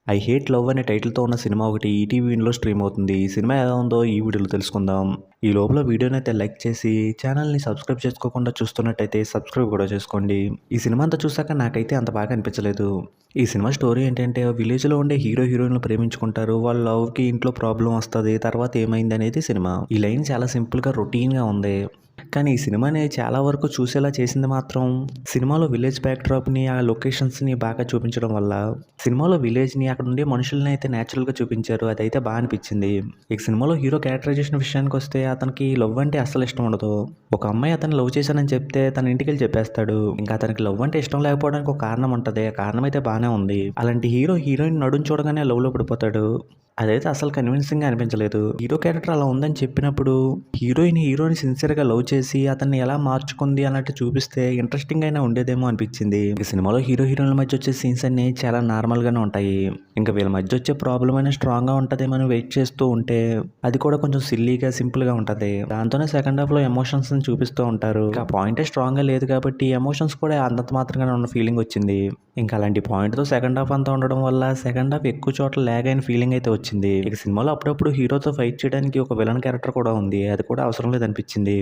I hate love అనే టైటిల్తో ఉన్న సినిమా ఒకటి ఈటీవీలో స్ట్రీమ్ అవుతుంది. ఈ సినిమా ఎలా ఉందో ఈ వీడియోలో తెలుసుకుందాం. ఈ లోపల వీడియోని అయితే లైక్ చేసి ఛానల్ని సబ్స్క్రైబ్ చేసుకోకుండా చూస్తున్నట్టయితే సబ్స్క్రైబ్ కూడా చేసుకోండి. ఈ సినిమా అంతా చూసాక నాకైతే అంత బాగా అనిపించలేదు. ఈ సినిమా స్టోరీ ఏంటంటే విలేజ్లో ఉండే హీరో హీరోయిన్లు ప్రేమించుకుంటారు. వాళ్ళ లవ్కి ఇంట్లో ప్రాబ్లం వస్తుంది. తర్వాత ఏమైంది అనేది సినిమా. ఈ లైన్ చాలా సింపుల్గా రొటీన్గా ఉంది. కానీ ఈ సినిమాని చాలా వరకు చూసేలా చేసింది మాత్రం సినిమాలో విలేజ్ బ్యాక్డ్రాప్ని ఆ లొకేషన్స్ని బాగా చూపించడం వల్ల సినిమాలో విలేజ్ని అక్కడ ఉండే మనుషుల్ని అయితే న్యాచురల్గా చూపించారు. అదైతే బాగా అనిపించింది. ఈ సినిమాలో హీరో క్యారెక్టరైజేషన్ విషయానికి వస్తే అతనికి లవ్ అంటే అస్సలు ఇష్టం ఉండదు. ఒక అమ్మాయి అతను లవ్ చేశానని చెప్తే తన ఇంటికి వెళ్ళి చెప్పేస్తాడు. ఇంకా అతనికి లవ్ అంటే ఇష్టం లేకపోవడానికి ఒక కారణం ఉంటుంది. ఆ కారణం అయితే బాగానే ఉంది. అలాంటి హీరో హీరోయిన్ నడుం చూడగానే లవ్లో పడిపోతాడు. అదైతే అసలు కన్విన్సింగ్గా అనిపించలేదు. హీరో క్యారెక్టర్ అలా ఉందని చెప్పినప్పుడు హీరోని సిన్సియర్గా లవ్ చేసి అతన్ని ఎలా మార్చుకుంది అన్నట్టు చూపిస్తే ఇంట్రెస్టింగ్ అయినా ఉండేదేమో అనిపించింది. ఈ సినిమాలో హీరో హీరోయిన్ల మధ్య వచ్చే సీన్స్ అన్ని చాలా నార్మల్గానే ఉంటాయి. ఇంకా వీళ్ళ మధ్య వచ్చే ప్రాబ్లం అయినా స్ట్రాంగ్గా ఉంటుందేమో అని వెయిట్ చేస్తూ ఉంటే అది కూడా కొంచెం సిల్లీగా సింపుల్గా ఉంటుంది. దాంతోనే సెకండ్ హాఫ్లో ఎమోషన్స్ని చూపిస్తూ ఉంటారు. ఇంకా పాయింటే స్ట్రాంగ్గా లేదు కాబట్టి ఎమోషన్స్ కూడా అంతంత మాత్రంగానే ఉన్న ఫీలింగ్ వచ్చింది. ఇంకా అలాంటి పాయింట్తో సెకండ్ హాఫ్ అంతా ఉండడం వల్ల సెకండ్ హాఫ్ ఎక్కువ చోట్ల ల్యాగ్ అయిన ఫీలింగ్ అయితే వచ్చింది. ఇక సినిమాలో అప్పుడప్పుడు హీరోతో ఫైట్ చేయడానికి ఒక విలన్ క్యారెక్టర్ కూడా ఉంది. అది కూడా అవసరం లేదనిపించింది.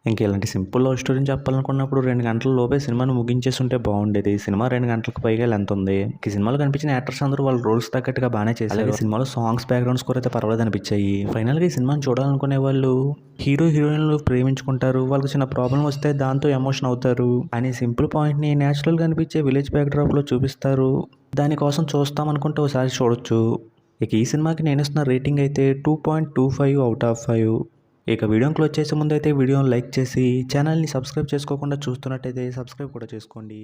ఇంకా ఇలాంటి సింపుల్ లవ్ స్టోరీని చెప్పాలనుకున్నప్పుడు 2 గంటల లోపే సినిమాను ముగించేసి ఉంటే బాగుండేది. సినిమా 2 గంటలకు పైగా లెంత్ ఉంది. ఈ సినిమాలో కనిపించిన యాక్టర్స్ అందరూ వాళ్ళ రోల్స్ తగ్గట్టుగా బాగానే చేశారు. అలాగే సినిమాలో సాంగ్స్ బ్యాక్గ్రౌండ్స్ కూడా అయితే పర్వాలేదు అనిపించాయి. ఫైనల్గా ఈ సినిమాని చూడాలనుకునే వాళ్ళు హీరో హీరోయిన్లు ప్రేమించుకుంటారు. వాళ్ళకి చిన్న ప్రాబ్లం వస్తే దాంతో ఎమోషన్ అవుతారు అనే సింపుల్ పాయింట్ని న్యాచురల్గా అనిపించే విలేజ్ బ్యాక్డ్రాప్లో చూపిస్తారు. దానికోసం చూస్తాం అనుకుంటే ఒకసారి చూడొచ్చు. ఇక ఈ సినిమాకి నేను ఇస్తున్న రేటింగ్ అయితే 2.25 అవుట్ ఆఫ్ 5. ఇక వీడియోని క్లోజ్ చేసే ముందు అయితే వీడియోని లైక్ చేసి ఛానల్ని సబ్స్క్రైబ్ చేసుకోకుండా చూస్తున్నట్టయితే సబ్స్క్రైబ్ కూడా చేసుకోండి.